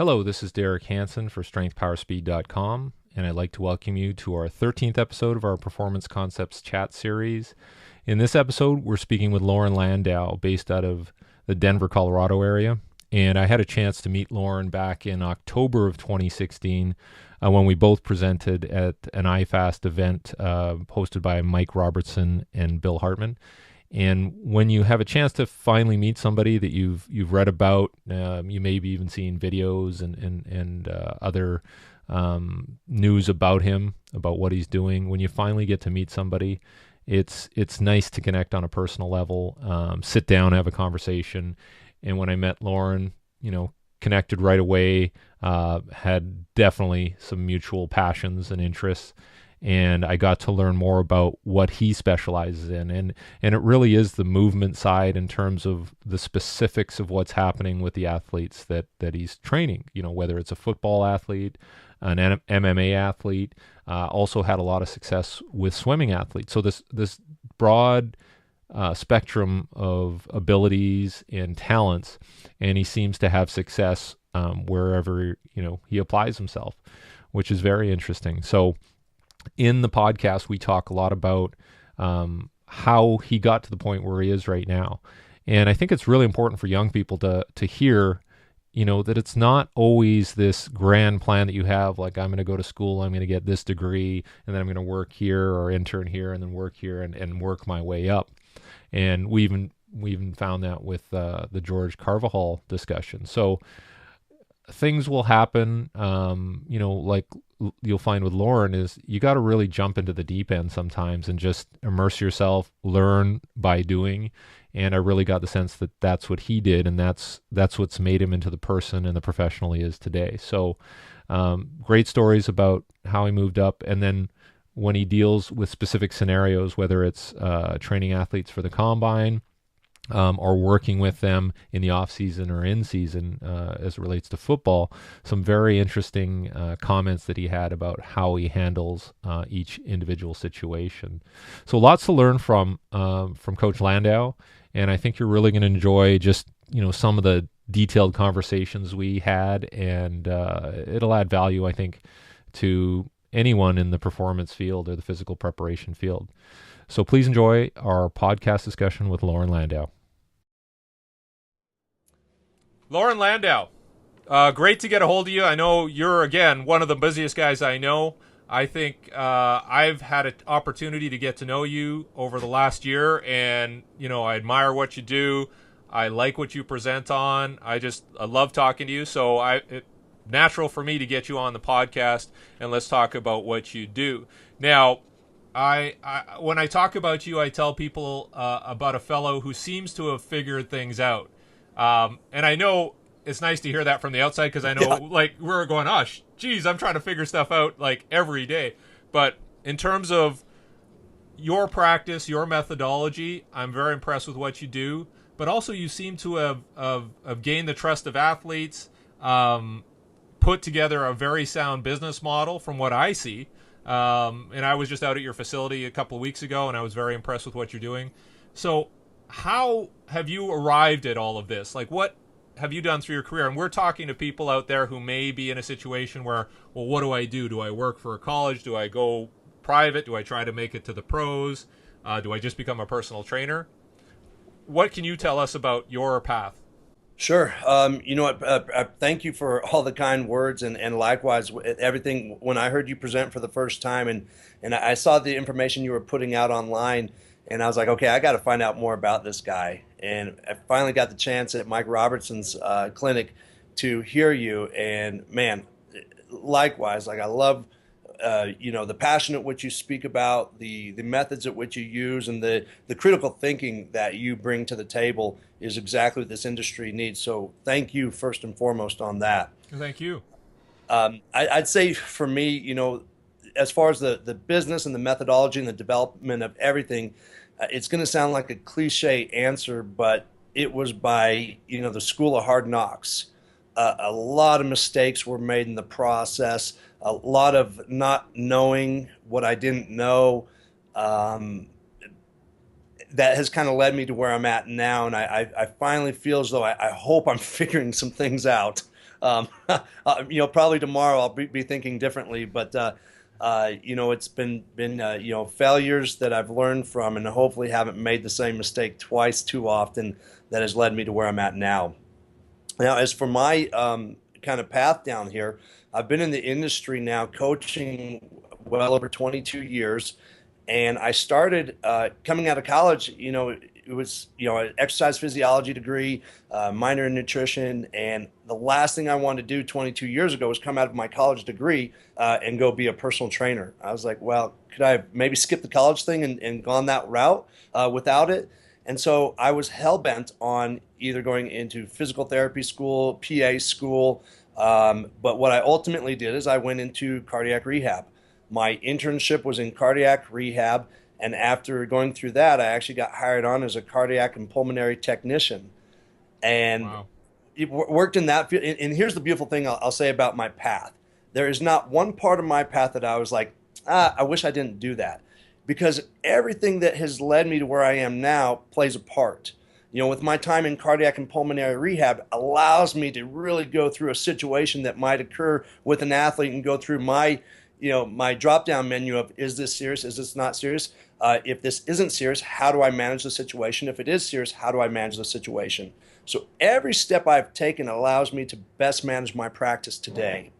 Hello, this is Derek Hansen for StrengthPowerSpeed.com, and I'd like to welcome you to our 13th episode of our Performance Concepts chat series. In this episode, we're speaking with Loren Landow, based out of the Denver, Colorado area, and I had a chance to meet Loren back in October of 2016 when we both presented at an iFast event hosted by Mike Robertson and Bill Hartman. And when you have a chance to finally meet somebody that you've read about, you maybe even seen videos and other news about him, about what he's doing. When you finally get to meet somebody, it's nice to connect on a personal level, sit down, have a conversation. And when I met Loren, connected right away, had definitely some mutual passions and interests. And I got to learn more about what he specializes in. And it really is the movement side in terms of the specifics of what's happening with the athletes that he's training, whether it's a football athlete, an MMA athlete, also had a lot of success with swimming athletes. So this broad spectrum of abilities and talents, and he seems to have success wherever, he applies himself, which is very interesting. So in the podcast, we talk a lot about how he got to the point where he is right now. And I think it's really important for young people to hear, that it's not always this grand plan that you have, like, I'm going to go to school, I'm going to get this degree, and then I'm going to work here or intern here and then work here and work my way up. And we even found that with the George Carvajal discussion. So things will happen, like you'll find with Loren, is you got to really jump into the deep end sometimes and just immerse yourself, learn by doing. And I really got the sense that that's what he did, and that's what's made him into the person and the professional he is today. So great stories about how he moved up. And then when he deals with specific scenarios, whether it's training athletes for the combine, or working with them in the off season or in season as it relates to football, some very interesting comments that he had about how he handles each individual situation. So lots to learn from Coach Landow, and I think you're really going to enjoy just some of the detailed conversations we had, and it'll add value, I think, to anyone in the performance field or the physical preparation field. So please enjoy our podcast discussion with Loren Landow. Loren Landow, great to get a hold of you. I know you're, again, one of the busiest guys I know. I think I've had an opportunity to get to know you over the last year, and, I admire what you do. I like what you present on. I love talking to you. So it's natural for me to get you on the podcast, and let's talk about what you do. Now, I when I talk about you, I tell people about a fellow who seems to have figured things out. And I know it's nice to hear that from the outside, because I know, we're going, geez, I'm trying to figure stuff out every day. But in terms of your practice, your methodology, I'm very impressed with what you do. But also, you seem to have gained the trust of athletes, put together a very sound business model from what I see. And I was just out at your facility a couple of weeks ago, and I was very impressed with what you're doing. So how have you arrived at all of this? What have you done through your career? And we're talking to people out there who may be in a situation where, well, what do I do? Do I work for a college? Do I go private? Do I try to make it to the pros? Do I just become a personal trainer? What can you tell us about your path? Sure. Thank you for all the kind words, and likewise, everything. When I heard you present for the first time, and I saw the information you were putting out online, and I was like, okay, I got to find out more about this guy. And I finally got the chance at Mike Robertson's clinic to hear you. And man, likewise, I love, the passion at which you speak about, the methods at which you use, and the critical thinking that you bring to the table is exactly what this industry needs. So thank you first and foremost on that. Thank you. I'd say for me, as far as the business and the methodology and the development of everything, it's going to sound like a cliche answer, but it was by, the school of hard knocks. A lot of mistakes were made in the process, a lot of not knowing what I didn't know. That has kind of led me to where I'm at now. And I finally feel as though I hope I'm figuring some things out. Probably tomorrow I'll be thinking differently, but it's been failures that I've learned from, and hopefully haven't made the same mistake twice too often that has led me to where I'm at now. Now, as for my kind of path down here, I've been in the industry now coaching well over 22 years, and I started coming out of college. It was an exercise physiology degree, minor in nutrition, and the last thing I wanted to do 22 years ago was come out of my college degree and go be a personal trainer. I was like, well, could I have maybe skip the college thing and gone that route without it? And so I was hell bent on either going into physical therapy school, PA school. But what I ultimately did is I went into cardiac rehab. My internship was in cardiac rehab. And after going through that, I actually got hired on as a cardiac and pulmonary technician. And Wow. it worked in that field. And here's the beautiful thing I'll say about my path. There is not one part of my path that I was like, I wish I didn't do that. Because everything that has led me to where I am now plays a part. With my time in cardiac and pulmonary rehab allows me to really go through a situation that might occur with an athlete and go through my drop down menu of, is this serious? Is this not serious? If this isn't serious, how do I manage the situation? If it is serious, how do I manage the situation? So every step I've taken allows me to best manage my practice today.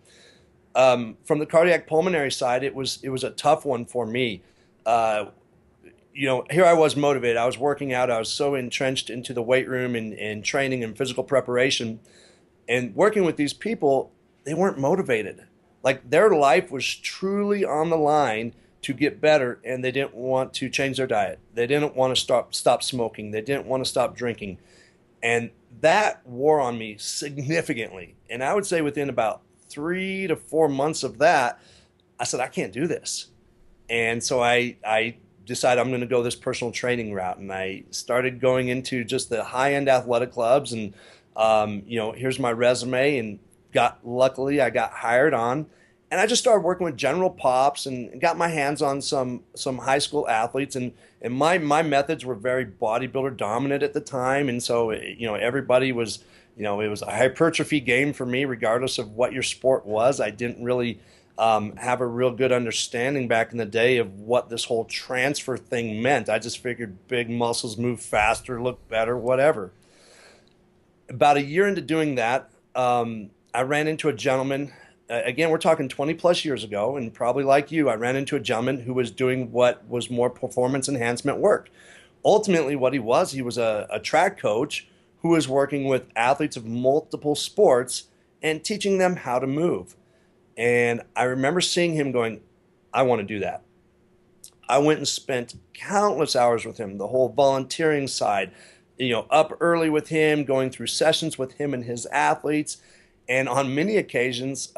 From the cardiac pulmonary side, it was a tough one for me. Here I was motivated. I was working out. I was so entrenched into the weight room and training and physical preparation. And working with these people, they weren't motivated. Like their life was truly on the line to get better, and they didn't want to change their diet. They didn't want to stop smoking. They didn't want to stop drinking. And that wore on me significantly. And I would say within about 3 to 4 months of that, I said, I can't do this. And so I decided I'm going to go this personal training route. And I started going into just the high-end athletic clubs. And, here's my resume. And luckily, I got hired on. And I just started working with general pops and got my hands on some high school athletes. And my methods were very bodybuilder dominant at the time. And so, everybody was, it was a hypertrophy game for me, regardless of what your sport was. I didn't really have a real good understanding back in the day of what this whole transfer thing meant. I just figured big muscles move faster, look better, whatever. About a year into doing that, I ran into a gentleman. Again, we're talking 20 plus years ago, and probably like you, I ran into a gentleman who was doing what was more performance enhancement work. Ultimately, what he was a track coach who was working with athletes of multiple sports and teaching them how to move. And I remember seeing him going, I want to do that. I went and spent countless hours with him, the whole volunteering side, up early with him, going through sessions with him and his athletes. And on many occasions,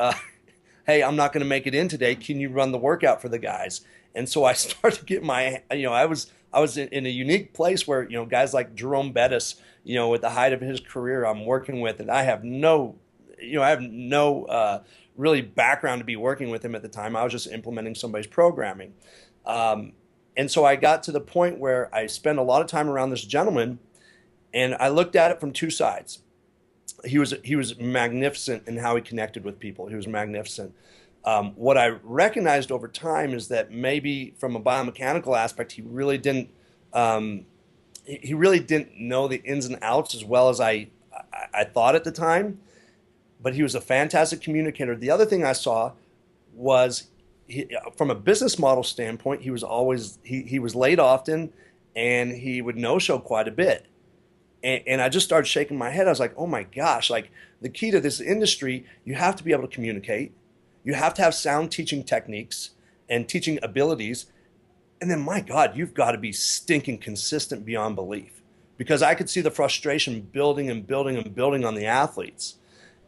hey, I'm not going to make it in today. Can you run the workout for the guys? And so I started to get I was in a unique place where, guys like Jerome Bettis, at the height of his career, I'm working with, and I have no really background to be working with him at the time. I was just implementing somebody's programming. And so I got to the point where I spent a lot of time around this gentleman, and I looked at it from two sides. He was magnificent in how he connected with people. He was magnificent. What I recognized over time is that maybe from a biomechanical aspect, he really didn't know the ins and outs as well as I thought at the time. But he was a fantastic communicator. The other thing I saw was, from a business model standpoint, he was late often, and he would no-show quite a bit. And I just started shaking my head. I was like, oh my gosh, like the key to this industry, you have to be able to communicate. You have to have sound teaching techniques and teaching abilities. And then, my God, you've got to be stinking consistent beyond belief, because I could see the frustration building and building and building on the athletes.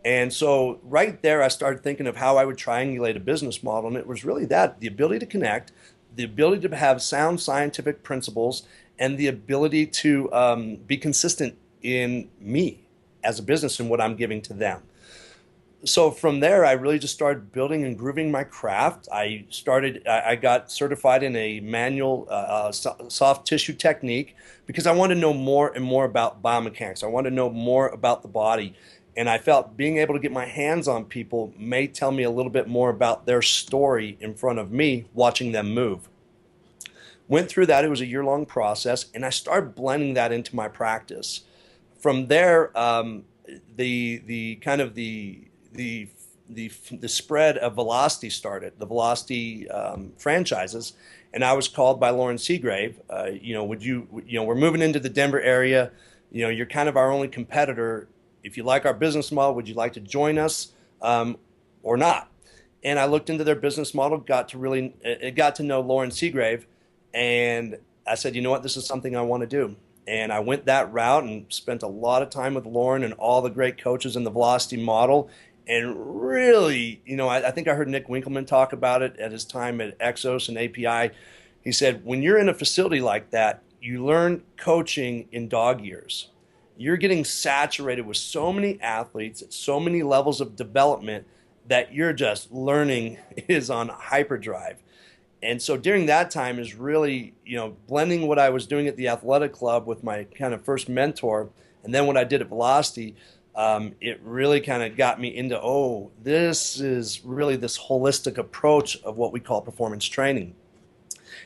And so right there, I started thinking of how I would triangulate a business model. And it was really that, the ability to connect, the ability to have sound scientific principles, and the ability to be consistent in me as a business and what I'm giving to them. So from there, I really just started building and grooving my craft. I got certified in a manual soft tissue technique because I wanted to know more and more about biomechanics. I wanted to know more about the body. And I felt being able to get my hands on people may tell me a little bit more about their story in front of me, watching them move. Went through that. It was a year-long process, and I started blending that into my practice. From there, the kind of the spread of velocity started, the velocity franchises, and I was called by Lauren Seagrave. We're moving into the Denver area. You're kind of our only competitor. If you like our business model, would you like to join us or not? And I looked into their business model, got to know Lauren Seagrave, and I said, you know what, this is something I want to do. And I went that route and spent a lot of time with Lauren and all the great coaches in the velocity model. And really, I think I heard Nick Winkelman talk about it at his time at Exos and API. He said, when you're in a facility like that, you learn coaching in dog years. You're getting saturated with so many athletes at so many levels of development that you're just learning is on hyperdrive. And so during that time is really, blending what I was doing at the athletic club with my kind of first mentor, and then what I did at Velocity, it really kind of got me into, this is really this holistic approach of what we call performance training.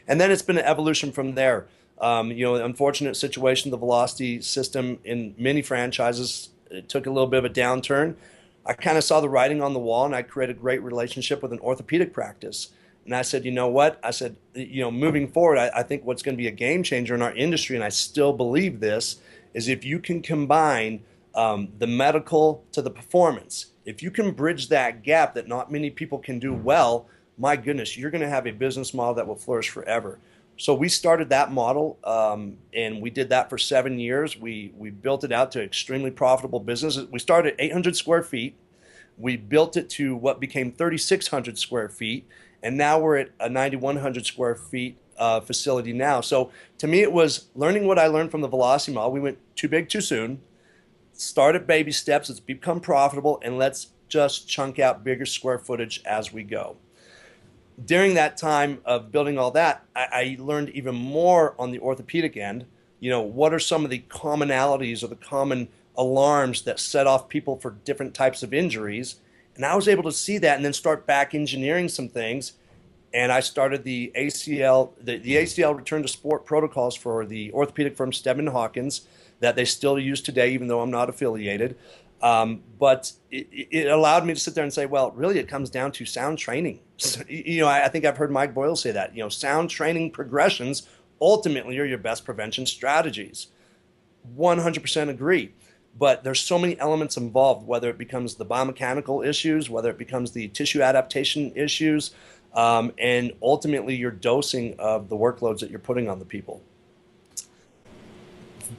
And then it's been an evolution from there. Unfortunate situation, the velocity system in many franchises, it took a little bit of a downturn. I kind of saw the writing on the wall, and I created a great relationship with an orthopedic practice. And I said, you know what? I said, moving forward, I think what's going to be a game changer in our industry, and I still believe this, is if you can combine the medical to the performance. If you can bridge that gap that not many people can do well, my goodness, you're going to have a business model that will flourish forever. So we started that model, and we did that for 7 years. We built it out to extremely profitable business. We started at 800 square feet. We built it to what became 3,600 square feet, and now we're at a 9,100 square feet facility now. So to me, it was learning what I learned from the velocity model. We went too big too soon. Start at baby steps. Let's become profitable, and let's just chunk out bigger square footage as we go. During that time of building all that, I learned even more on the orthopedic end. What are some of the commonalities or the common alarms that set off people for different types of injuries? And I was able to see that and then start back engineering some things. And I started the ACL, the ACL return to sport protocols for the orthopedic firm Steadman Hawkins that they still use today, even though I'm not affiliated. But it allowed me to sit there and say, well, really, it comes down to sound training. I think I've heard Mike Boyle say that. Sound training progressions ultimately are your best prevention strategies. 100% agree. But there's so many elements involved, whether it becomes the biomechanical issues, whether it becomes the tissue adaptation issues, and ultimately your dosing of the workloads that you're putting on the people.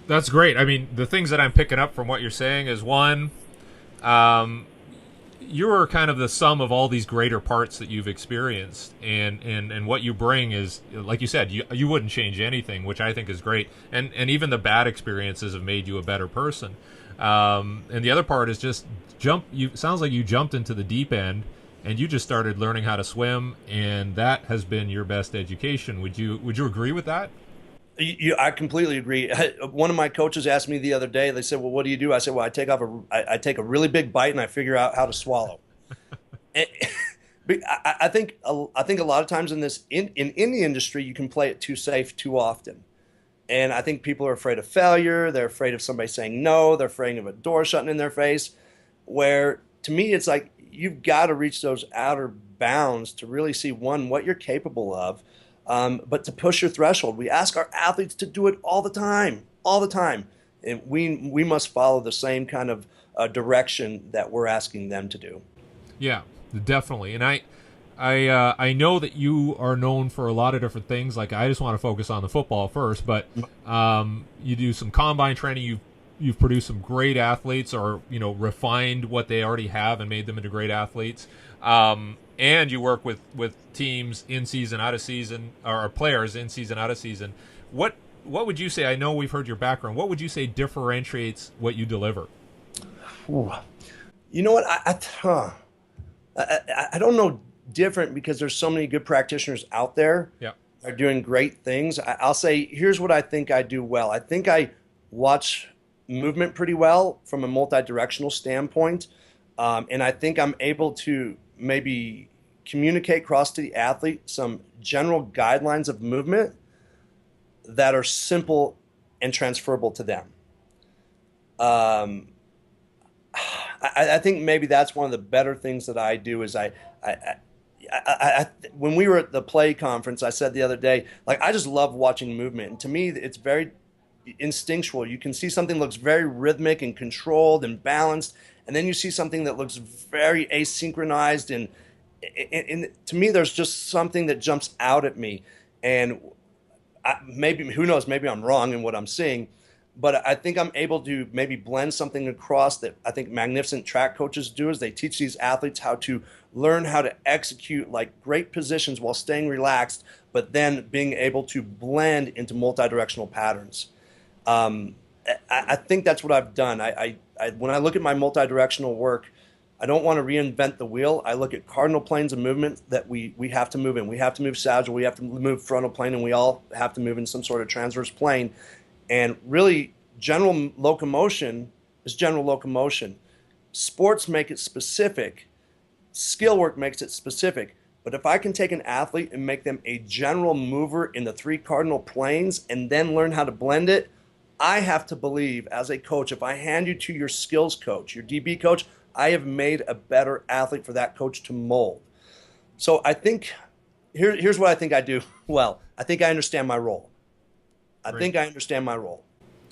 That's great. I mean, the things that I'm picking up from what you're saying is, one, you're kind of the sum of all these greater parts that you've experienced, and what you bring is, like you said, you wouldn't change anything, which I think is great. And even the bad experiences have made you a better person. And the other part is just sounds like you jumped into the deep end and you just started learning how to swim, and that has been your best education. Would you agree with that? I completely agree. One of my coaches asked me the other day, they said, well, what do you do? I said, well, I take a really big bite and I figure out how to swallow. I think a lot of times in the industry, you can play it too safe too often. And I think people are afraid of failure. They're afraid of somebody saying no. They're afraid of a door shutting in their face, where to me, it's like you've got to reach those outer bounds to really see, one, what you're capable of, but to push your threshold. We ask our athletes to do it all the time. And we must follow the same kind of direction that we're asking them to do. Yeah, definitely. And I know that you are known for a lot of different things. Like, I just want to focus on the football first, but you do some combine training. You've produced some great athletes, or refined what they already have and made them into great athletes. And you work with teams in season, out of season, or players in season, out of season. What would you say? I know we've heard your background. What would you say differentiates what you deliver? Ooh. You know what? I don't know different, because there's so many good practitioners out there. Yeah, are doing great things. I'll say, here's what I think I do well. I think I watch movement pretty well from a multi-directional standpoint. And I think I'm able to maybe communicate across to the athlete some general guidelines of movement that are simple and transferable to them. Um, I think maybe that's one of the better things that I do is when we were at the PLAE conference, I said the other day, like I just love watching movement. And to me, it's very instinctual. You can see something looks very rhythmic and controlled and balanced, and then you see something that looks very asynchronized. And to me, there's just something that jumps out at me. And maybe, who knows, maybe I'm wrong in what I'm seeing, but I think I'm able to maybe blend something across that I think magnificent track coaches do is they teach these athletes how to learn how to execute like great positions while staying relaxed, but then being able to blend into multi-directional patterns. I think that's what I've done. When I look at my multi-directional work, I don't want to reinvent the wheel. I look at cardinal planes of movement that we have to move in. We have to move sagittal, we have to move frontal plane, and we all have to move in some sort of transverse plane. And really, general locomotion is general locomotion. Sports make it specific. Skill work makes it specific. But if I can take an athlete and make them a general mover in the 3 cardinal planes and then learn how to blend it, I have to believe as a coach, if I hand you to your skills coach, your DB coach, I have made a better athlete for that coach to mold. So I think, here's what I think I do well. I think I understand my role.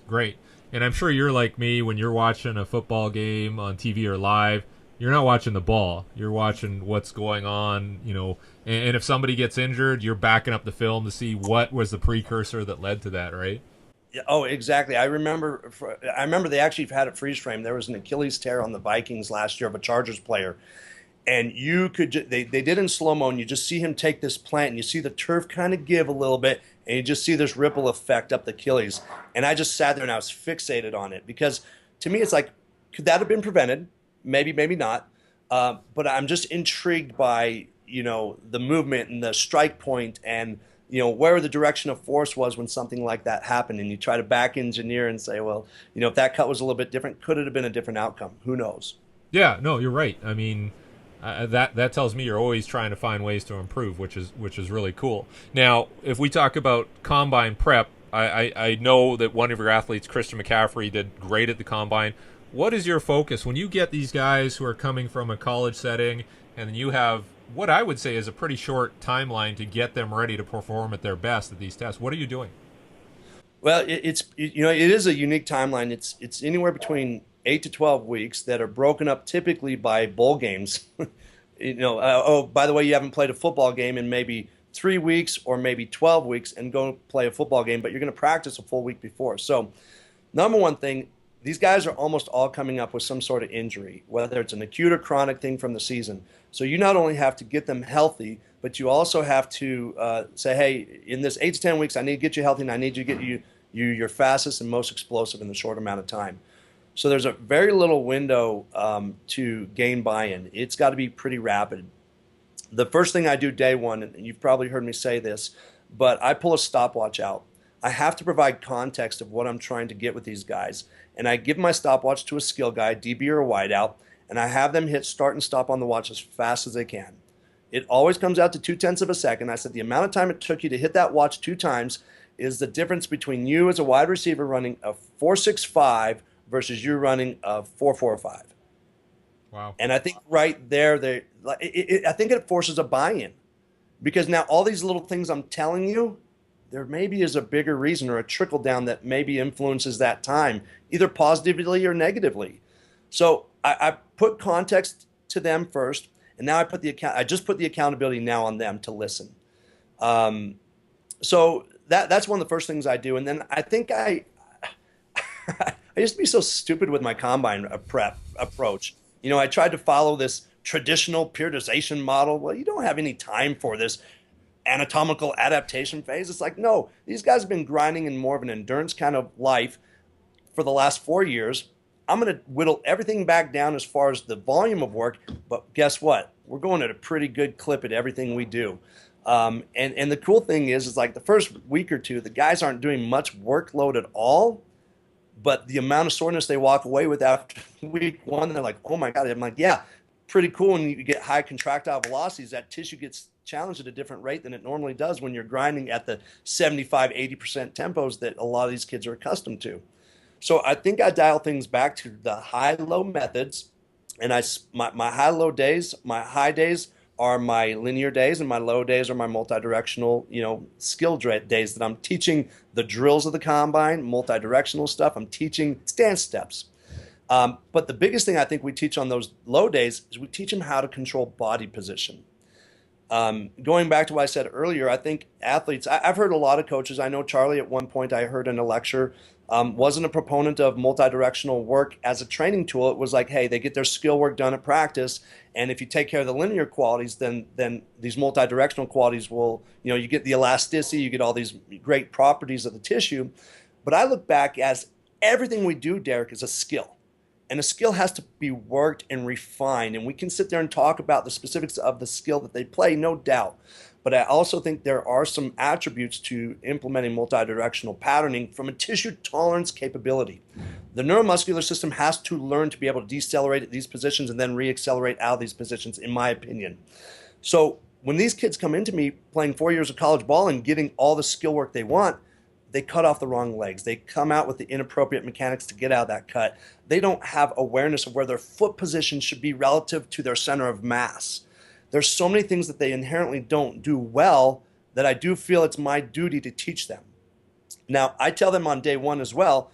Great. And I'm sure you're like me when you're watching a football game on TV or live, you're not watching the ball. You're watching what's going on, and if somebody gets injured, you're backing up the film to see what was the precursor that led to that, right? Yeah, oh, exactly. I remember they actually had it freeze frame. There was an Achilles tear on the Vikings last year of a Chargers player. And you could, they did in slow-mo, and you just see him take this plant, and you see the turf kind of give a little bit, and you just see this ripple effect up the Achilles. And I just sat there, and I was fixated on it. Because to me, it's like, could that have been prevented? Maybe, maybe not. But I'm just intrigued by, the movement and the strike point and, where the direction of force was when something like that happened. And you try to back engineer and say, well, if that cut was a little bit different, could it have been a different outcome? Who knows? Yeah, no, you're right. I mean, that tells me you're always trying to find ways to improve, which is really cool. Now, if we talk about combine prep, I know that one of your athletes, Christian McKeefery, did great at the combine. What is your focus when you get these guys who are coming from a college setting, and you have what I would say is a pretty short timeline to get them ready to perform at their best at these tests? What are you doing? Well, it is a unique timeline. It's anywhere between 8 to 12 weeks that are broken up typically by bowl games. Oh, by the way, you haven't played a football game in maybe 3 weeks or maybe 12 weeks and go play a football game, but you're going to practice a full week before. So, number one thing, these guys are almost all coming up with some sort of injury, whether it's an acute or chronic thing from the season. So you not only have to get them healthy, but you also have to say, hey, in this 8 to 10 weeks, I need to get you healthy, and I need to get you your fastest and most explosive in the short amount of time. So there's a very little window to gain buy-in. It's got to be pretty rapid. The first thing I do day one, and you've probably heard me say this, but I pull a stopwatch out. I have to provide context of what I'm trying to get with these guys. And I give my stopwatch to a skill guy, DB or a wideout, and I have them hit start and stop on the watch as fast as they can. It always comes out to 0.2 of a second. I said the amount of time it took you to hit that watch 2 times is the difference between you as a wide receiver running a 4.65 versus you running a 4.45. Wow. And I think right there, I think it forces a buy-in. Because now all these little things I'm telling you, there maybe is a bigger reason or a trickle down that maybe influences that time, either positively or negatively. So I put context to them first, and now I just put the accountability now on them to listen. So that's one of the first things I do. And then I think I used to be so stupid with my combine prep approach. I tried to follow this traditional periodization model. Well, you don't have any time for this anatomical adaptation phase. It's like, no, these guys have been grinding in more of an endurance kind of life for the last 4 years. I'm going to whittle everything back down as far as the volume of work, but guess what? We're going at a pretty good clip at everything we do. And the cool thing is like the first week or two, the guys aren't doing much workload at all, but the amount of soreness they walk away with after week one, they're like, oh my God. I'm like, yeah, pretty cool. When you get high contractile velocities, that tissue gets challenged at a different rate than it normally does when you're grinding at the 75, 80% tempos that a lot of these kids are accustomed to. So I think I dial things back to the high-low methods, and my high-low days, my high days are my linear days, and my low days are my multi-directional, skill days that I'm teaching the drills of the combine, multi-directional stuff. I'm teaching stance steps. But the biggest thing I think we teach on those low days is we teach them how to control body position. Going back to what I said earlier, I think athletes, I've heard a lot of coaches. I know Charlie at one point I heard in a lecture wasn't a proponent of multi-directional work as a training tool. It was like, hey, they get their skill work done at practice, and if you take care of the linear qualities, then these multi-directional qualities will, you get the elasticity, you get all these great properties of the tissue. But I look back as everything we do, Derek, is a skill. And a skill has to be worked and refined. And we can sit there and talk about the specifics of the skill that they play, no doubt. But I also think there are some attributes to implementing multidirectional patterning from a tissue tolerance capability. The neuromuscular system has to learn to be able to decelerate at these positions and then reaccelerate out of these positions, in my opinion. So when these kids come into me playing 4 years of college ball and getting all the skill work they want, they cut off the wrong legs. They come out with the inappropriate mechanics to get out of that cut. They don't have awareness of where their foot position should be relative to their center of mass. There's so many things that they inherently don't do well that I do feel it's my duty to teach them. Now, I tell them on day one as well,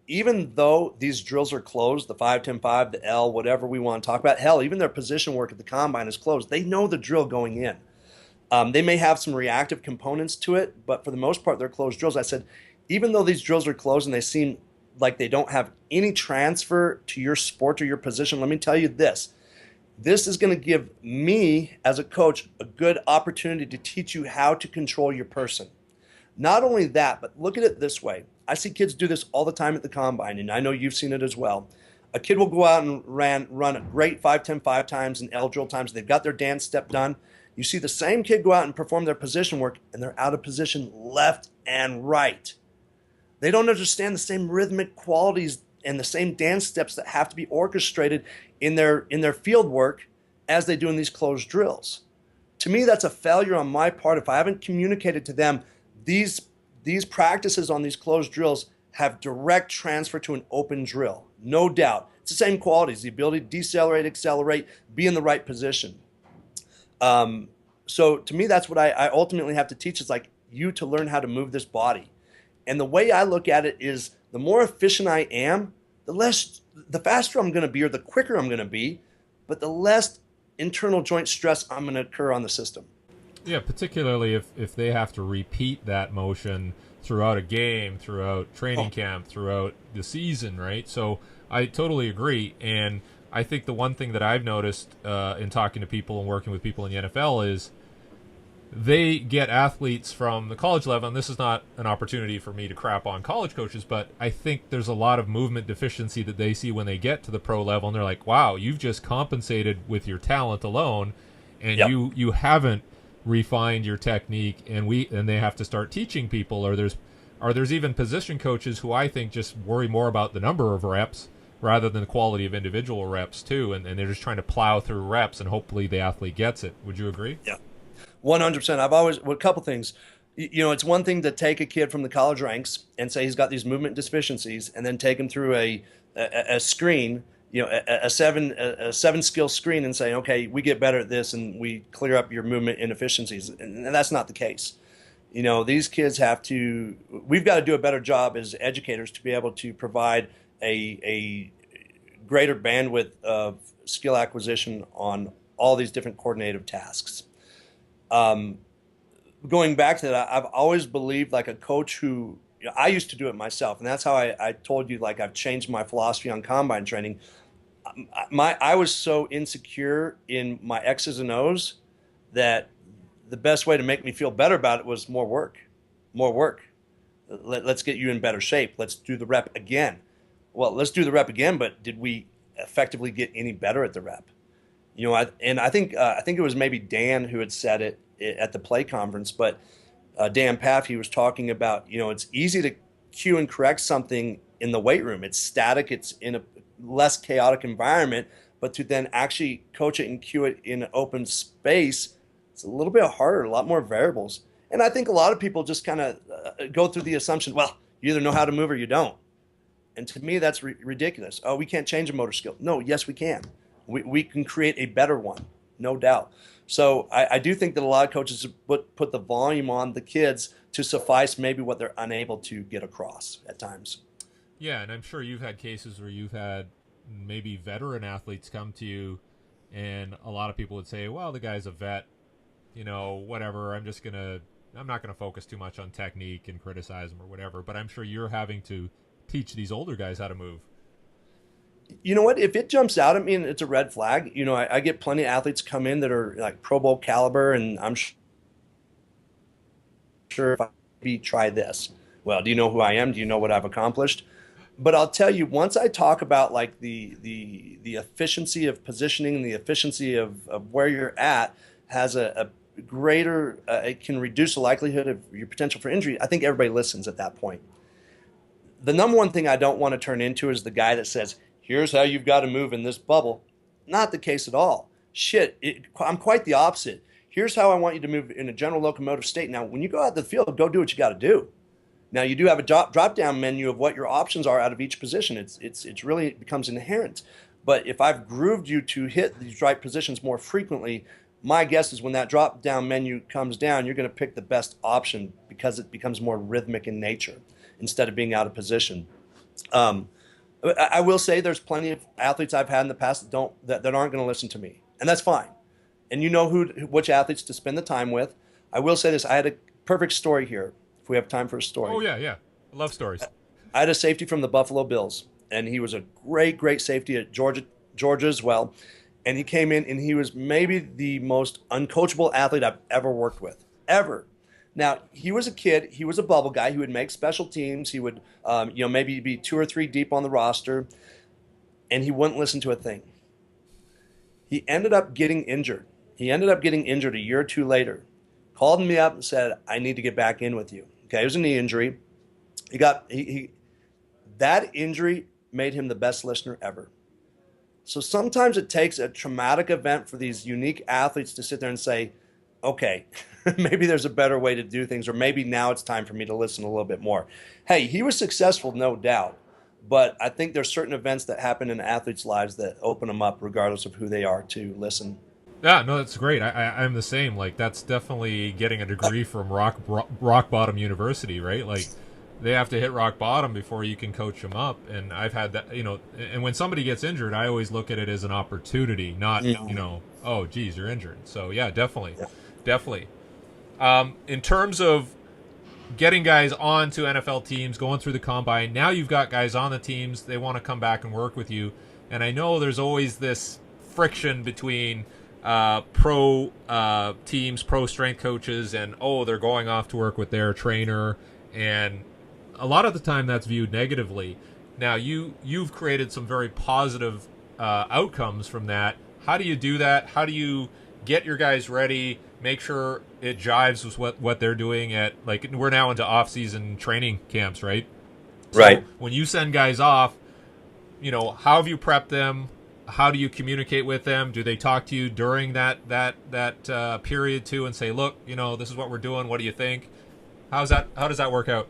even though these drills are closed, the 5-10-5, the L, whatever we want to talk about, hell, even their position work at the combine is closed. They know the drill going in. They may have some reactive components to it, but for the most part, they're closed drills. I said, even though these drills are closed and they seem like they don't have any transfer to your sport or your position, let me tell you this. This is going to give me, as a coach, a good opportunity to teach you how to control your person. Not only that, but look at it this way. I see kids do this all the time at the combine, and I know you've seen it as well. A kid will go out and run a great 5-10-5 times and L drill times. They've got their dance step done. You see the same kid go out and perform their position work, and they're out of position left and right. They don't understand the same rhythmic qualities and the same dance steps that have to be orchestrated in their field work as they do in these closed drills. To me, that's a failure on my part if I haven't communicated to them these practices on these closed drills have direct transfer to an open drill. No doubt. It's the same qualities, the ability to decelerate, accelerate, be in the right position. So to me, that's what I ultimately have to teach is like you to learn how to move this body. And the way I look at it is the more efficient I am, the faster I'm going to be or the quicker I'm going to be, but the less internal joint stress I'm going to occur on the system. Yeah, particularly if they have to repeat that motion throughout a game, throughout training camp, throughout the season, right? So I totally agree. And I think the one thing that I've noticed in talking to people and working with people in the NFL is they get athletes from the college level, and this is not an opportunity for me to crap on college coaches, but I think there's a lot of movement deficiency that they see when they get to the pro level, and they're like, wow, you've just compensated with your talent alone, and you haven't refined your technique, and they have to start teaching people, or there's even position coaches who I think just worry more about the number of reps rather than the quality of individual reps too, and they're just trying to plow through reps, and hopefully the athlete gets it. Would you agree? Yeah. 100%. A couple things. It's one thing to take a kid from the college ranks and say he's got these movement deficiencies, and then take him through a screen, a seven skill screen, and say, okay, we get better at this, and we clear up your movement inefficiencies, and that's not the case. These kids we've got to do a better job as educators to be able to provide a greater bandwidth of skill acquisition on all these different coordinative tasks. Going back to that, I've always believed like a coach who, I used to do it myself, and that's how I told you, like I've changed my philosophy on combine training. I was so insecure in my X's and O's that the best way to make me feel better about it was more work. Let's get you in better shape. Let's do the rep again. Well, let's do the rep again, but did we effectively get any better at the rep? I think it was maybe Dan who had said it at the PLAE conference, but Dan Paff, he was talking about, it's easy to cue and correct something in the weight room. It's static, it's in a less chaotic environment, but to then actually coach it and cue it in an open space, it's a little bit harder, a lot more variables. And I think a lot of people just kind of go through the assumption, well, you either know how to move or you don't. And to me, that's ridiculous. Oh, we can't change a motor skill. No, yes, we can. We can create a better one, no doubt. So I do think that a lot of coaches put the volume on the kids to suffice maybe what they're unable to get across at times. Yeah, and I'm sure you've had cases where you've had maybe veteran athletes come to you, and a lot of people would say, well, the guy's a vet, whatever, I'm not going to focus too much on technique and criticize him or whatever, but I'm sure you're having to teach these older guys how to move. You know what? If it jumps out at me and it's a red flag, I get plenty of athletes come in that are like Pro Bowl caliber, and I'm sure if I try this, well, do you know who I am? Do you know what I've accomplished? But I'll tell you, once I talk about like the efficiency of positioning, the efficiency of where you're at has a greater, it can reduce the likelihood of your potential for injury. I think everybody listens at that point. The number one thing I don't want to turn into is the guy that says, here's how you've got to move in this bubble. Not the case at all. I'm quite the opposite. Here's how I want you to move in a general locomotive state. Now, when you go out the field, go do what you got to do. Now, you do have a drop-down menu of what your options are out of each position. It's really becomes inherent. But if I've grooved you to hit these right positions more frequently, my guess is when that drop-down menu comes down, you're going to pick the best option because it becomes more rhythmic in nature instead of being out of position. I will say there's plenty of athletes I've had in the past that aren't going to listen to me, and that's fine. And you know which athletes to spend the time with. I will say this: I had a perfect story here. If we have time for a story. Oh yeah. I love stories. I had a safety from the Buffalo Bills, and he was a great safety at Georgia as well. And he came in, and he was maybe the most uncoachable athlete I've ever worked with, ever. Now, he was a kid. He was a bubble guy. He would make special teams. He would, maybe be 2 or 3 deep on the roster, and he wouldn't listen to a thing. He ended up getting injured. A year or two later. Called me up and said, I need to get back in with you. Okay, it was a knee injury. That injury made him the best listener ever. So sometimes it takes a traumatic event for these unique athletes to sit there and say, okay, maybe there's a better way to do things, or maybe now it's time for me to listen a little bit more. Hey, he was successful, no doubt, but I think there's certain events that happen in athletes' lives that open them up regardless of who they are to listen. Yeah, no, that's great. I'm the same. Like, that's definitely getting a degree from rock bottom university, right? Like, they have to hit rock bottom before you can coach them up. And I've had that, and when somebody gets injured, I always look at it as an opportunity, not, oh, geez, you're injured. So, yeah, definitely. In terms of getting guys onto NFL teams, going through the combine, now you've got guys on the teams, they want to come back and work with you. And I know there's always this friction between pro teams, pro strength coaches, and they're going off to work with their trainer, and a lot of the time that's viewed negatively. Now you've created some very positive outcomes from that. How do you do that? How do you get your guys ready, make sure it jives with what they're doing at, like, we're now into off-season training camps, right? Right. So when you send guys off, how have you prepped them? How do you communicate with them? Do they talk to you during that period too and say, look, this is what we're doing. What do you think? How does that work out?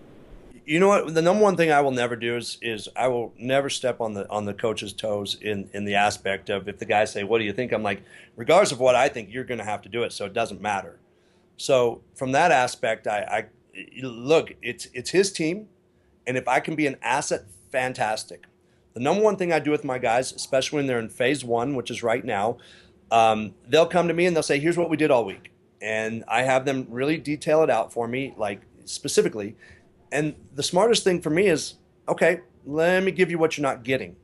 You know what? The number one thing I will never do is I will never step on the coach's toes in the aspect of, if the guys say, what do you think? I'm like, regardless of what I think, you're going to have to do it. So it doesn't matter. So from that aspect, I look, it's his team. And if I can be an asset, fantastic. The number one thing I do with my guys, especially when they're in phase 1, which is right now, they'll come to me and they'll say, here's what we did all week. And I have them really detail it out for me, like specifically. And the smartest thing for me is, okay, let me give you what you're not getting.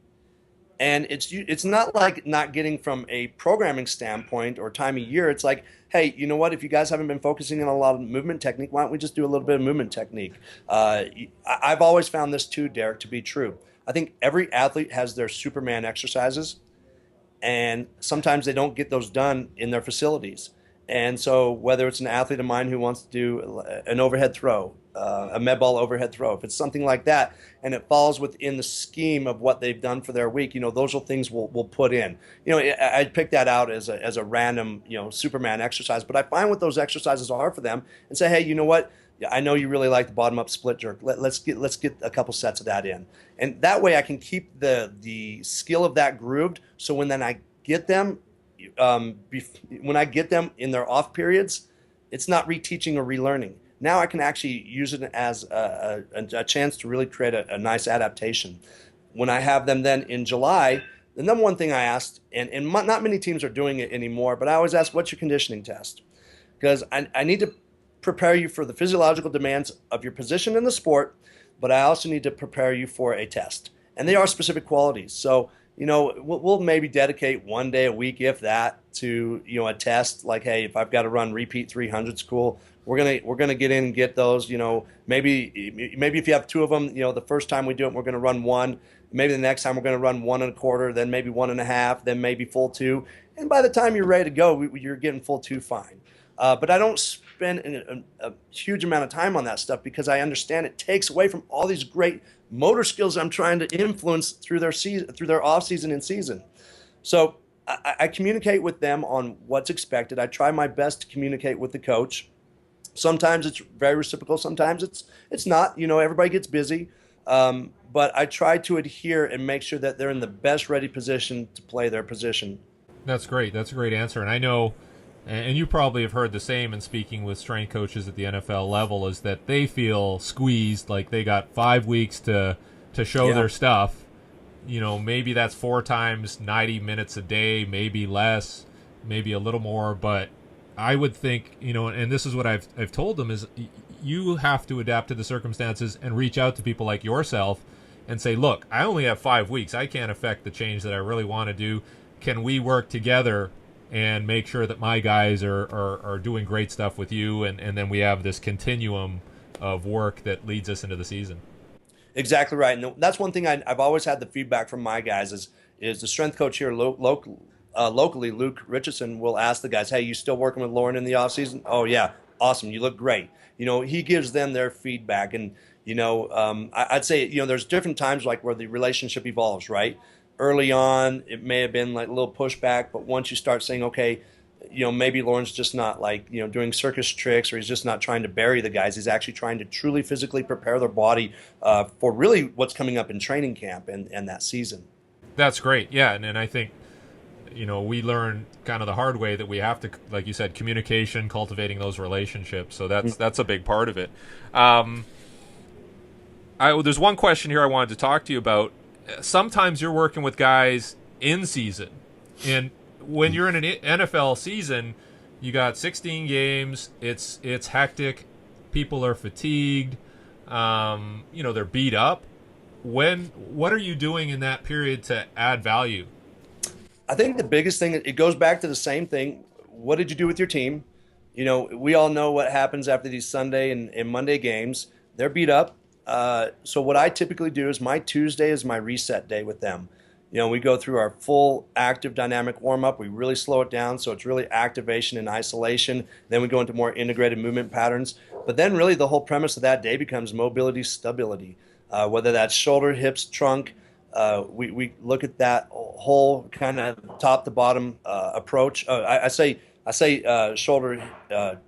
And it's not like not getting from a programming standpoint or time of year. It's like, hey, you know what? If you guys haven't been focusing on a lot of movement technique, why don't we just do a little bit of movement technique? I've always found this too, Derek, to be true. I think every athlete has their Superman exercises, and sometimes they don't get those done in their facilities. And so whether it's an athlete of mine who wants to do an overhead throw, a med ball overhead throw, if it's something like that, and it falls within the scheme of what they've done for their week, those are things we'll put in. I'd pick that out as a random, Superman exercise, but I find what those exercises are for them and say, hey, you know what? Yeah, I know you really like the bottom up split jerk. Let's get a couple sets of that in, and that way I can keep the skill of that grooved. So when I get them when I get them in their off periods, it's not reteaching or relearning. Now I can actually use it as a chance to really create a nice adaptation. When I have them then in July, the number one thing I asked, and not many teams are doing it anymore, but I always ask, what's your conditioning test? Because I need to prepare you for the physiological demands of your position in the sport, but I also need to prepare you for a test. And they are specific qualities. So we'll maybe dedicate one day a week, if that, to a test. Like, hey, if I've got to run repeat 300s, cool. We're gonna get in and get those. Maybe if you have two of them, the first time we do it, we're gonna run one. Maybe the next time we're gonna run 1.25, then maybe 1.5, then maybe full 2. And by the time you're ready to go, you're getting full 2 fine. But I don't spend a huge amount of time on that stuff because I understand it takes away from all these great motor skills I'm trying to influence through their season, through their off season and season. So I communicate with them on what's expected. I try my best to communicate with the coach. Sometimes it's very reciprocal. Sometimes it's not. Everybody gets busy. But I try to adhere and make sure that they're in the best ready position to play their position. That's great. That's a great answer. And I know, and you probably have heard the same in speaking with strength coaches at the NFL level, is that they feel squeezed, like they got 5 weeks to show their stuff. Maybe that's 4 times 90 minutes a day, maybe less, maybe a little more. But I would think, and this is what I've told them, is you have to adapt to the circumstances and reach out to people like yourself and say, look, I only have 5 weeks. I can't affect the change that I really want to do. Can we work together and make sure that my guys are doing great stuff with you, and then we have this continuum of work that leads us into the season? Exactly right. And that's one thing I've always had the feedback from my guys is the strength coach here locally, Luke Richardson, will ask the guys, hey, you still working with Loren in the off season? Oh, yeah. Awesome. You look great. He gives them their feedback. And, I'd say, there's different times like where the relationship evolves, right? Early on, it may have been like a little pushback, but once you start saying, okay, maybe Loren's just not like, doing circus tricks, or he's just not trying to bury the guys. He's actually trying to truly physically prepare their body for really what's coming up in training camp and that season. That's great. Yeah. And I think, we learn kind of the hard way that we have to, like you said, communication, cultivating those relationships. So that's a big part of it. There's one question here I wanted to talk to you about. Sometimes you're working with guys in season, and when you're in an NFL season, you got 16 games. It's hectic. People are fatigued. They're beat up. What are you doing in that period to add value? I think the biggest thing, it goes back to the same thing. What did you do with your team? We all know what happens after these Sunday and Monday games. They're beat up. So what I typically do is my Tuesday is my reset day with them. We go through our full active dynamic warm-up. We really slow it down, so it's really activation and isolation. Then we go into more integrated movement patterns. But then really the whole premise of that day becomes mobility, stability. Whether that's shoulder, hips, trunk, we look at that whole kind of top to bottom approach. I say shoulder,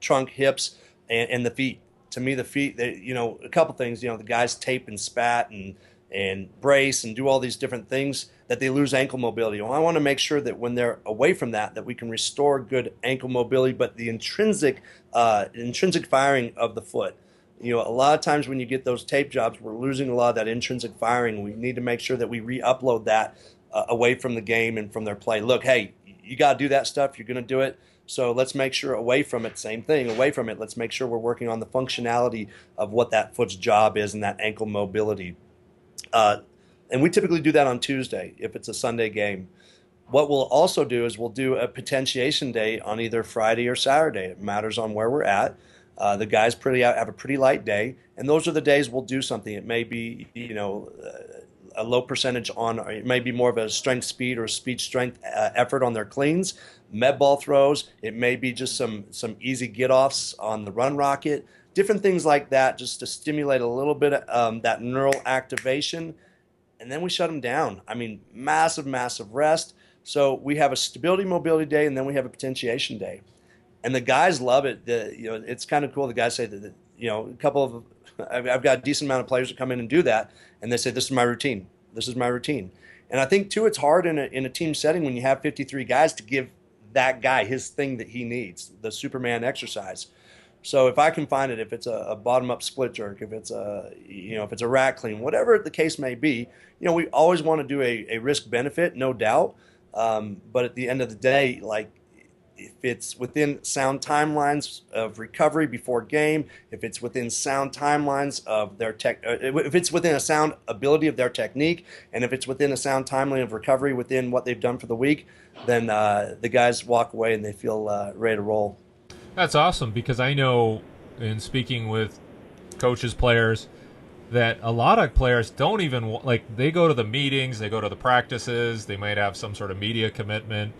trunk, hips, and the feet. To me, the feet, a couple things. The guys tape and spat and brace and do all these different things that they lose ankle mobility. Well, I want to make sure that when they're away from that we can restore good ankle mobility, but the intrinsic firing of the foot. A lot of times when you get those tape jobs, we're losing a lot of that intrinsic firing. We need to make sure that we re-upload that away from the game and from their play. Look, hey, you got to do that stuff. You're going to do it. So let's make sure away from it, same thing, away from it, let's make sure we're working on the functionality of what that foot's job is and that ankle mobility. And we typically do that on Tuesday if it's a Sunday game. What we'll also do is we'll do a potentiation day on either Friday or Saturday. It matters on where we're at. The guys have a pretty light day, and those are the days we'll do something. It may be, a low percentage on, or it may be more of a strength speed or speed strength effort on their cleans. med ball throws. It may be just some easy get-offs on the run rocket, different things like that, just to stimulate a little bit of that neural activation. And then we shut them down. I mean, massive, massive rest. So we have a stability mobility day, and then we have a potentiation day. And the guys love it. It's kind of cool. The guys say that, a couple of, I've got a decent amount of players that come in and do that, and they say, this is my routine. This is my routine. And I think, too, it's hard in a team setting when you have 53 guys to give that guy his thing that he needs, the Superman exercise. So if I can find it, if it's a bottom-up split jerk, if it's a rack clean, whatever the case may be, we always want to do a risk-benefit, no doubt. But at the end of the day, like, if it's within sound timelines of recovery before game, if it's within sound timelines of their if it's within a sound ability of their technique, and if it's within a sound timeline of recovery within what they've done for the week, then the guys walk away and they feel ready to roll. That's awesome, because I know in speaking with coaches, players, that a lot of players don't even, they go to the meetings, they go to the practices, they might have some sort of media commitment,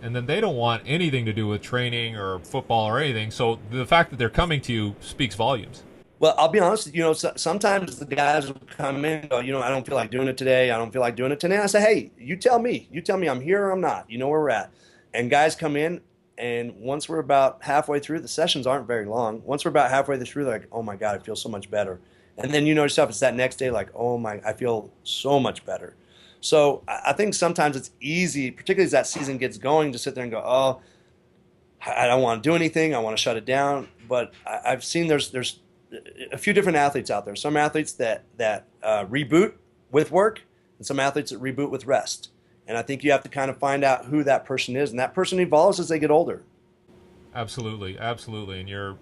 and then they don't want anything to do with training or football or anything. So the fact that they're coming to you speaks volumes. Well, I'll be honest, sometimes the guys will come in and go, I don't feel like doing it today. I don't feel like doing it today. And I say, hey, you tell me I'm here or I'm not. You know where we're at. And guys come in, and once we're about halfway through, the sessions aren't very long. Once we're about halfway through, they're like, oh my God, I feel so much better. And then yourself, it's that next day, like, oh my, I feel so much better. So I think sometimes it's easy, particularly as that season gets going, to sit there and go, oh, I don't want to do anything. I want to shut it down. But I've seen there's a few different athletes out there. Some athletes that reboot with work, and some athletes that reboot with rest. And I think you have to kind of find out who that person is, and that person evolves as they get older. Absolutely, absolutely, and you're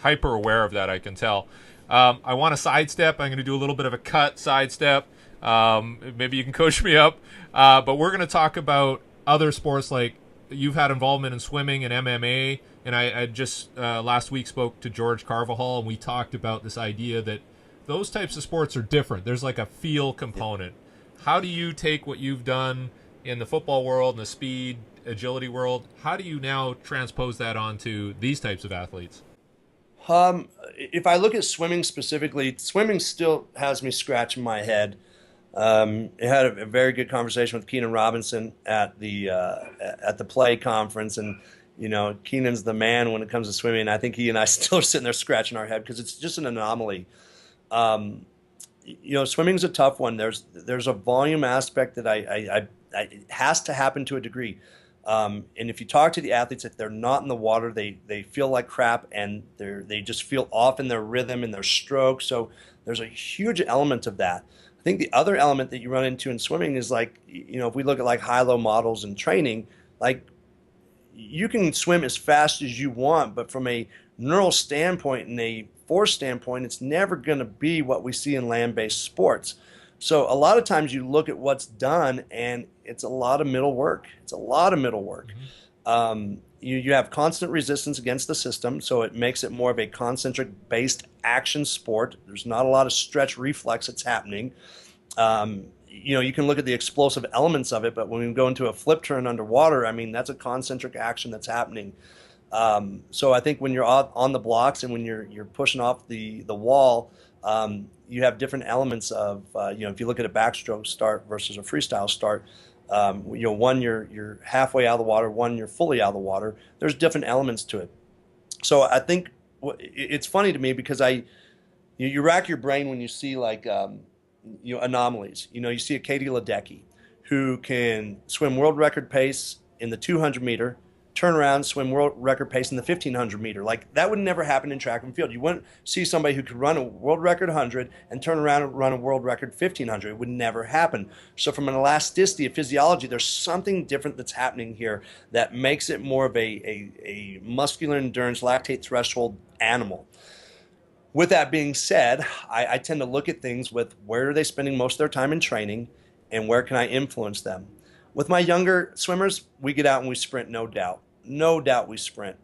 hyper aware of that, I can tell. I want to sidestep. I'm going to do a little bit of a cut sidestep. Maybe you can coach me up. But we're going to talk about other sports, like you've had involvement in swimming and MMA. And I just last week spoke to George Carvajal, and we talked about this idea that those types of sports are different. There's like a feel component. How do you take what you've done in the football world and the speed, agility world? How do you now transpose that onto these types of athletes? If I look at swimming specifically, swimming still has me scratching my head. I had a very good conversation with Keenan Robinson at the PLAE conference, and Keenan's the man when it comes to swimming. And I think he and I still are sitting there scratching our head because it's just an anomaly. Swimming's a tough one. There's a volume aspect that it has to happen to a degree. And if you talk to the athletes, if they're not in the water, they feel like crap, and they just feel off in their rhythm and their stroke. So there's a huge element of that. I think the other element that you run into in swimming is if we look at like high-low models in training, like you can swim as fast as you want, but from a neural standpoint and a force standpoint, it's never going to be what we see in land-based sports. So a lot of times you look at what's done, and it's a lot of middle work. Mm-hmm. You have constant resistance against the system, so it makes it more of a concentric-based action sport. There's not a lot of stretch reflex that's happening. You can look at the explosive elements of it, but when we go into a flip turn underwater, I mean, that's a concentric action that's happening. So I think when you're on the blocks and when you're pushing off the wall, you have different elements of, if you look at a backstroke start versus a freestyle start, one you're halfway out of the water, one you're fully out of the water. There's different elements to it. So I think it's funny to me because you rack your brain when you see anomalies. You see a Katie Ledecky who can swim world record pace in the 200 meter, turn around, swim world record pace in the 1500 meter. Like, that would never happen in track and field. You wouldn't see somebody who could run a world record 100 and turn around and run a world record 1500. It would never happen. So from an elasticity, a physiology, there's something different that's happening here that makes it more of a muscular endurance, lactate threshold animal. With that being said, I tend to look at things with where are they spending most of their time in training and where can I influence them. With my younger swimmers, we get out and we sprint, no doubt. No doubt we sprint.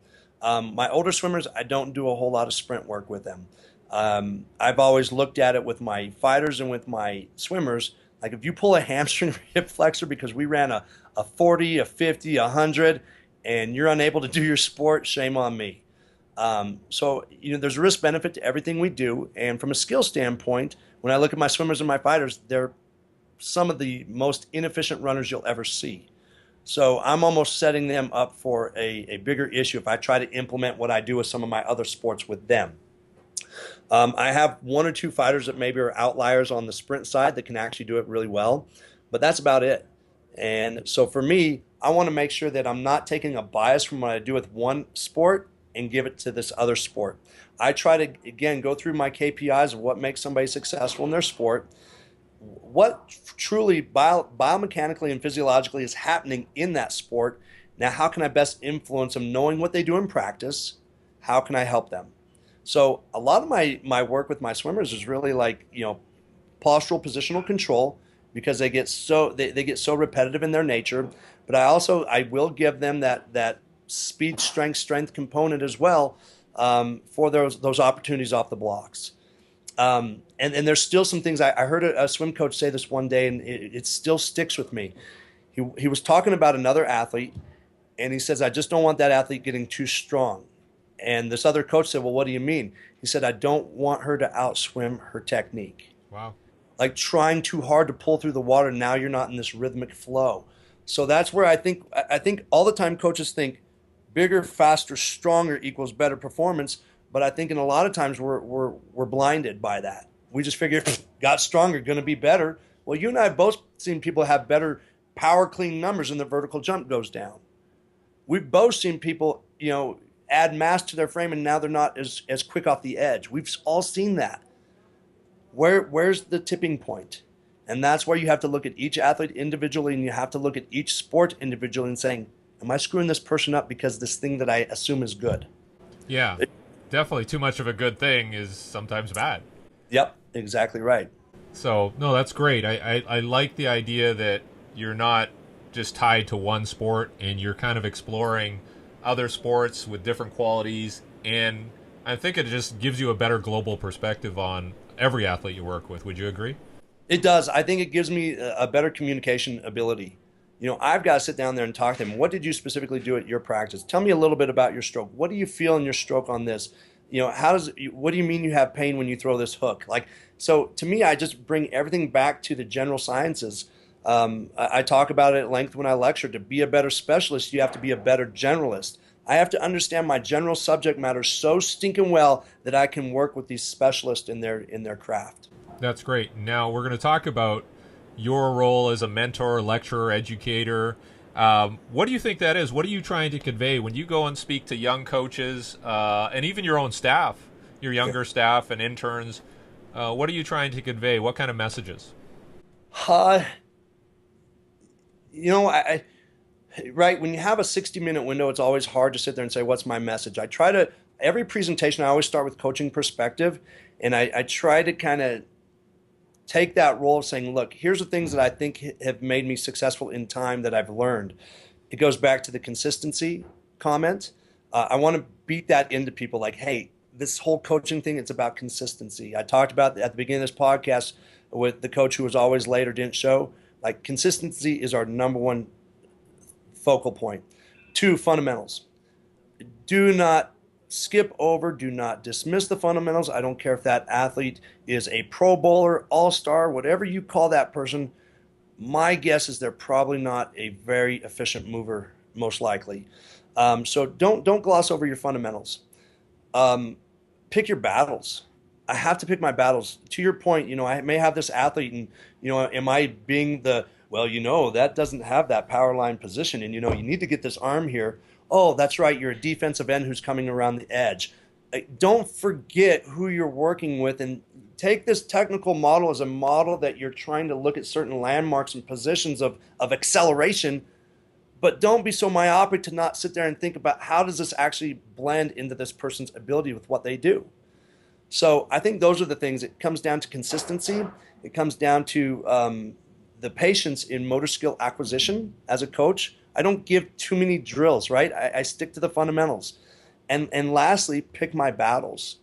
My older swimmers, I don't do a whole lot of sprint work with them. I've always looked at it with my fighters and with my swimmers. Like, if you pull a hamstring hip flexor because we ran a 40, a 50, a 100, and you're unable to do your sport, shame on me. So, there's a risk benefit to everything we do. And from a skill standpoint, when I look at my swimmers and my fighters, they're some of the most inefficient runners you'll ever see. So I'm almost setting them up for a bigger issue if I try to implement what I do with some of my other sports with them. I have one or two fighters that maybe are outliers on the sprint side that can actually do it really well, but that's about it. And so for me, I want to make sure that I'm not taking a bias from what I do with one sport and give it to this other sport. I try to, again, go through my KPIs of what makes somebody successful in their sport, what truly biomechanically and physiologically is happening in that sport. Now, how can I best influence them knowing what they do in practice? How can I help them? So a lot of my work with my swimmers is really like, postural positional control, because they get so repetitive in their nature. But I will give them that speed, strength component as well, for those opportunities off the blocks. And there's still some things. I heard a swim coach say this one day, and it still sticks with me. He was talking about another athlete, and he says, I just don't want that athlete getting too strong. And this other coach said, well, what do you mean? He said, I don't want her to outswim her technique. Wow. Like trying too hard to pull through the water. Now you're not in this rhythmic flow. So that's where I think all the time coaches think bigger, faster, stronger equals better performance. But I think in a lot of times we're blinded by that. We just figure, got stronger, going to be better. Well, you and I have both seen people have better power clean numbers and the vertical jump goes down. We've both seen people, add mass to their frame, and now they're not as quick off the edge. We've all seen that. Where's the tipping point? And that's where you have to look at each athlete individually, and you have to look at each sport individually and saying, am I screwing this person up because this thing that I assume is good? Yeah, definitely too much of a good thing is sometimes bad. Yep, exactly right. So, no, that's great. I like the idea that you're not just tied to one sport and you're kind of exploring other sports with different qualities, and I think it just gives you a better global perspective on every athlete you work with. Would you agree? It does. I think it gives me a better communication ability. I've got to sit down there and talk to them. What did you specifically do at your practice? Tell me a little bit about your stroke. What do you feel in your stroke on this? What do you mean you have pain when you throw this hook? So to me, I just bring everything back to the general sciences. I talk about it at length when I lecture. To be a better specialist, you have to be a better generalist. I have to understand my general subject matter so stinking well that I can work with these specialists in their craft. That's great. Now we're going to talk about your role as a mentor, lecturer, educator. What do you think that is? What are you trying to convey when you go and speak to young coaches and even your own staff, your younger staff and interns? What are you trying to convey? What kind of messages? Right, when you have a 60-minute window, it's always hard to sit there and say, what's my message? Every presentation, I always start with coaching perspective, and I try to kind of take that role of saying, look, here's the things that I think have made me successful in time that I've learned. It goes back to the consistency comment. I want to beat that into people like, hey, this whole coaching thing, it's about consistency. I talked about at the beginning of this podcast with the coach who was always late or didn't show. Like, consistency is our number one focal point. 2, fundamentals. Do not skip over, do not dismiss the fundamentals. I don't care if that athlete is a pro bowler, all-star, whatever you call that person. My guess is they're probably not a very efficient mover, most likely. So don't gloss over your fundamentals. Pick your battles. I have to pick my battles. To your point, I may have this athlete and, am I being that doesn't have that power line position and, you need to get this arm here. Oh, that's right. You're a defensive end who's coming around the edge. Don't forget who you're working with and take this technical model as a model that you're trying to look at certain landmarks and positions of acceleration, but don't be so myopic to not sit there and think about how does this actually blend into this person's ability with what they do. So I think those are the things. It comes down to consistency. It comes down to the patience in motor skill acquisition as a coach. I don't give too many drills, right? I stick to the fundamentals. And lastly, pick my battles.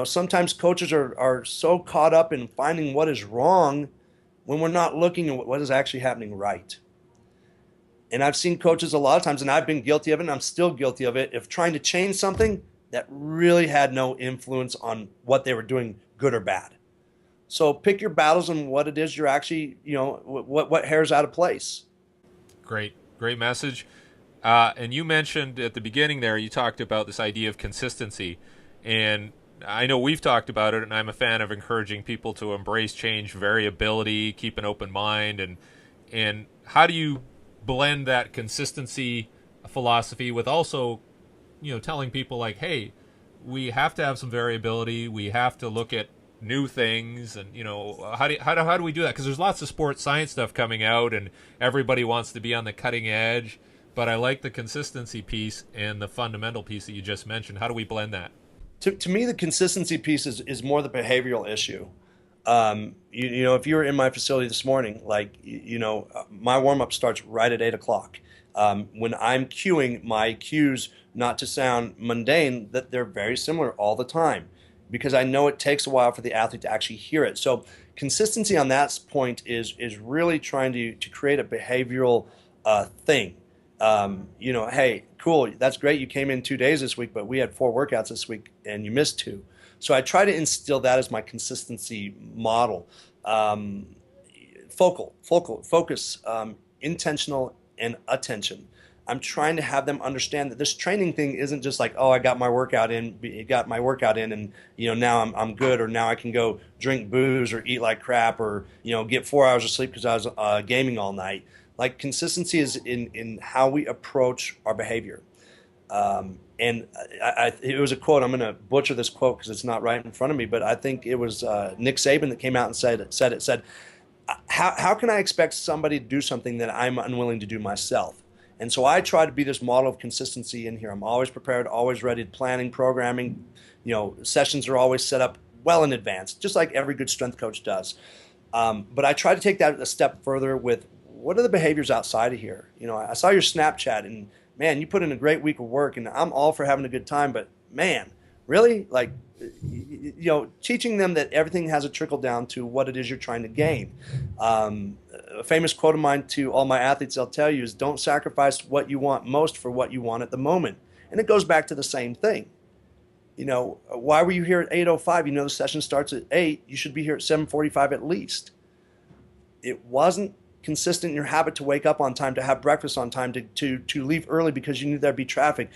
Sometimes coaches are so caught up in finding what is wrong when we're not looking at what is actually happening right. And I've seen coaches a lot of times, and I've been guilty of it, and I'm still guilty of it, of trying to change something that really had no influence on what they were doing, good or bad. So pick your battles on what it is you're actually, what hair's out of place. Great message. And you mentioned at the beginning there, you talked about this idea of consistency. And I know we've talked about it, and I'm a fan of encouraging people to embrace change, variability, keep an open mind. And how do you blend that consistency philosophy with also, telling people like, hey, we have to have some variability. We have to look at new things, and how do we do that? Because there's lots of sports science stuff coming out, and everybody wants to be on the cutting edge. But I like the consistency piece and the fundamental piece that you just mentioned. How do we blend that? To me, the consistency piece is more the behavioral issue. If you were in my facility this morning, my warm up starts right at 8 o'clock. When I'm cueing, my cues, not to sound mundane, that they're very similar all the time, because I know it takes a while for the athlete to actually hear it. So consistency on that point is really trying to create a behavioral thing. Hey, cool, that's great. You came in 2 days this week, but we had 4 workouts this week and you missed 2. So I try to instill that as my consistency model. Focus, intentional, and attention. I'm trying to have them understand that this training thing isn't just like, oh, I got my workout in, and now I'm good, or now I can go drink booze or eat like crap, or get 4 hours of sleep because I was gaming all night. Like, consistency is in how we approach our behavior. And it was a quote. I'm going to butcher this quote because it's not right in front of me, but I think it was Nick Saban that came out and said, how can I expect somebody to do something that I'm unwilling to do myself? And so I try to be this model of consistency in here. I'm always prepared, always ready, planning, programming. Sessions are always set up well in advance, just like every good strength coach does. But I try to take that a step further with, what are the behaviors outside of here? I saw your Snapchat, and man, you put in a great week of work, and I'm all for having a good time, but man, really? Like, teaching them that everything has a trickle down to what it is you're trying to gain. A famous quote of mine to all my athletes, I'll tell you, is don't sacrifice what you want most for what you want at the moment. And it goes back to the same thing. Why were you here at 8:05? The session starts at 8. You should be here at 7:45 at least. It wasn't consistent in your habit to wake up on time, to have breakfast on time, to leave early because you knew there'd be traffic.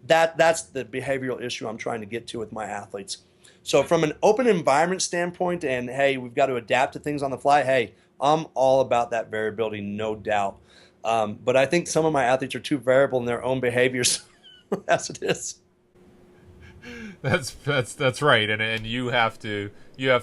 That's the behavioral issue I'm trying to get to with my athletes. So from an open environment standpoint, and hey, we've got to adapt to things on the fly, hey, I'm all about that variability, no doubt. But I think some of my athletes are too variable in their own behaviors as it is. That's right, and you have to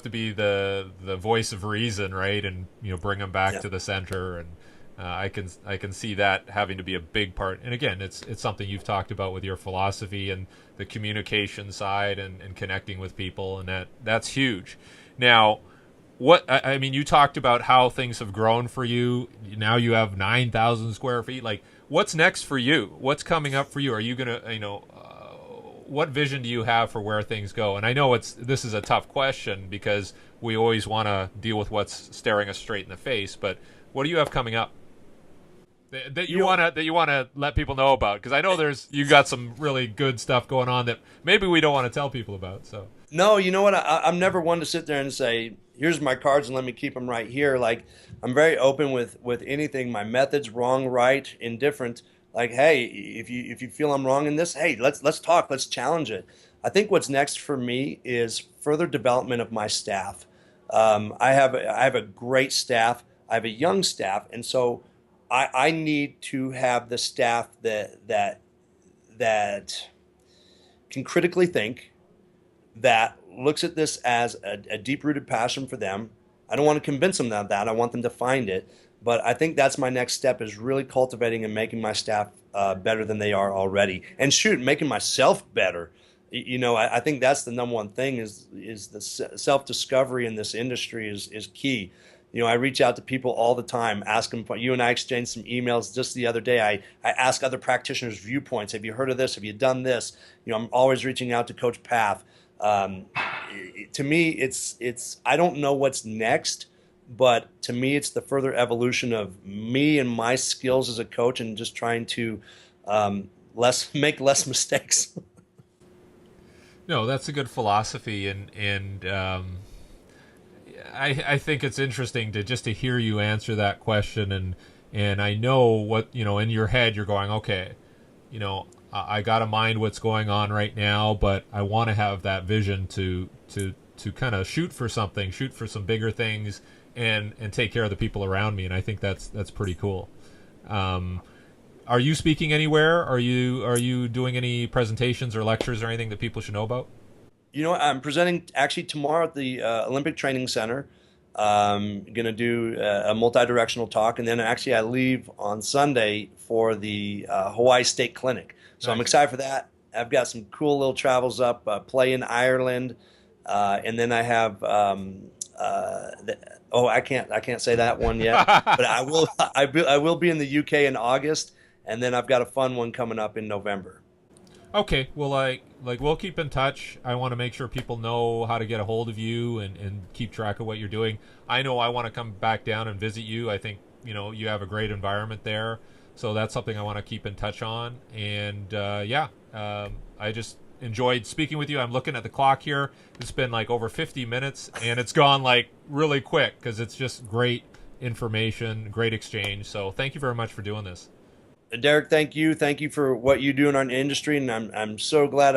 be the voice of reason, right? And bring them back to the center, and I can see that having to be a big part. And again, it's something you've talked about with your philosophy and the communication side and connecting with people, and that's huge. Now, you talked about how things have grown for you. Now you have 9,000 square feet. Like, what's next for you? What's coming up for you? Are you gonna what vision do you have for where things go? And I know this is a tough question because we always want to deal with what's staring us straight in the face. But what do you have coming up that you want to let people know about? Because I know you got some really good stuff going on that maybe we don't want to tell people about. So no, you know what? I'm never one to sit there and say, here's my cards and let me keep them right here. Like, I'm very open with anything. My methods, wrong, right, indifferent. Like, hey, if you feel I'm wrong in this, hey, let's talk, let's challenge it. I think what's next for me is further development of my staff. I have a great staff. I have a young staff, and so I need to have the staff that can critically think, that looks at this as a deep-rooted passion for them. I don't want to convince them of that. I want them to find it. But I think that's my next step, is really cultivating and making my staff better than they are already. And making myself better. I think that's the number one thing, is the self-discovery in this industry is key. I reach out to people all the time, ask them. You and I exchanged some emails just the other day. I ask other practitioners' viewpoints. Have you heard of this? Have you done this? I'm always reaching out to Coach Path. To me, it's I don't know what's next, but to me, it's the further evolution of me and my skills as a coach, and just trying to make less mistakes. No, that's a good philosophy, and I think it's interesting to hear you answer that question, and I know what, in your head you're going, okay, I got to mind what's going on right now, but I want to have that vision to kind of shoot for some bigger things, and take care of the people around me, and I think that's pretty cool. Are you speaking anywhere? Are you doing any presentations or lectures or anything that people should know about? I'm presenting actually tomorrow at the Olympic Training Center. Going to do a multi-directional talk, and then actually I leave on Sunday for the Hawaii State Clinic. So nice. I'm excited for that. I've got some cool little travels up, PLAE in Ireland, and then I have. I can't say that one yet, but I will. I will be in the UK in August, and then I've got a fun one coming up in November. Okay, well, we'll keep in touch. I want to make sure people know how to get a hold of you and keep track of what you're doing. I know I want to come back down and visit you. I think, you have a great environment there. So that's something I want to keep in touch on. And, I just enjoyed speaking with you. I'm looking at the clock here. It's been over 50 minutes, and it's gone really quick because it's just great information, great exchange. So thank you very much for doing this. Derek, thank you for what you do in our industry, and I'm so glad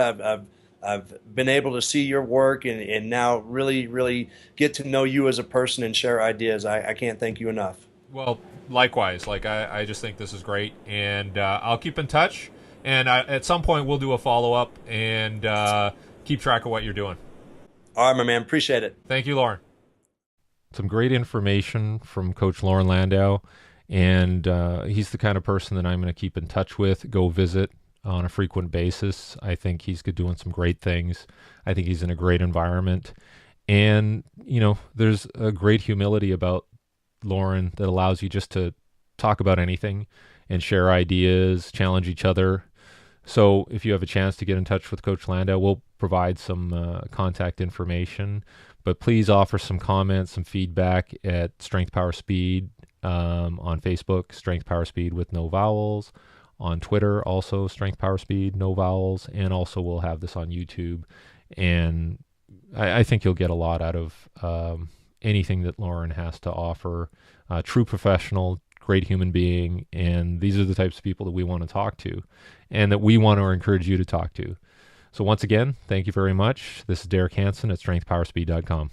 I've been able to see your work and now really get to know you as a person and share ideas. I can't thank you enough. Well, likewise. I just think this is great, and I'll keep in touch, and at some point we'll do a follow-up and keep track of what you're doing. All right, my man. Appreciate it. Thank you, Loren. Some great information from Coach Loren Landow. And he's the kind of person that I'm going to keep in touch with, go visit on a frequent basis. I think he's doing some great things. I think he's in a great environment. And, there's a great humility about Loren that allows you just to talk about anything and share ideas, challenge each other. So if you have a chance to get in touch with Coach Landow, we'll provide some contact information. But please offer some comments, some feedback at Strength Power Speed. On Facebook, Strength Power Speed with no vowels. On Twitter, also Strength Power Speed, no vowels. And also we'll have this on YouTube. And I think you'll get a lot out of anything that Loren has to offer. True professional, great human being. And these are the types of people that we want to talk to and that we want to encourage you to talk to. So once again, thank you very much. This is Derek Hansen at strengthpowerspeed.com.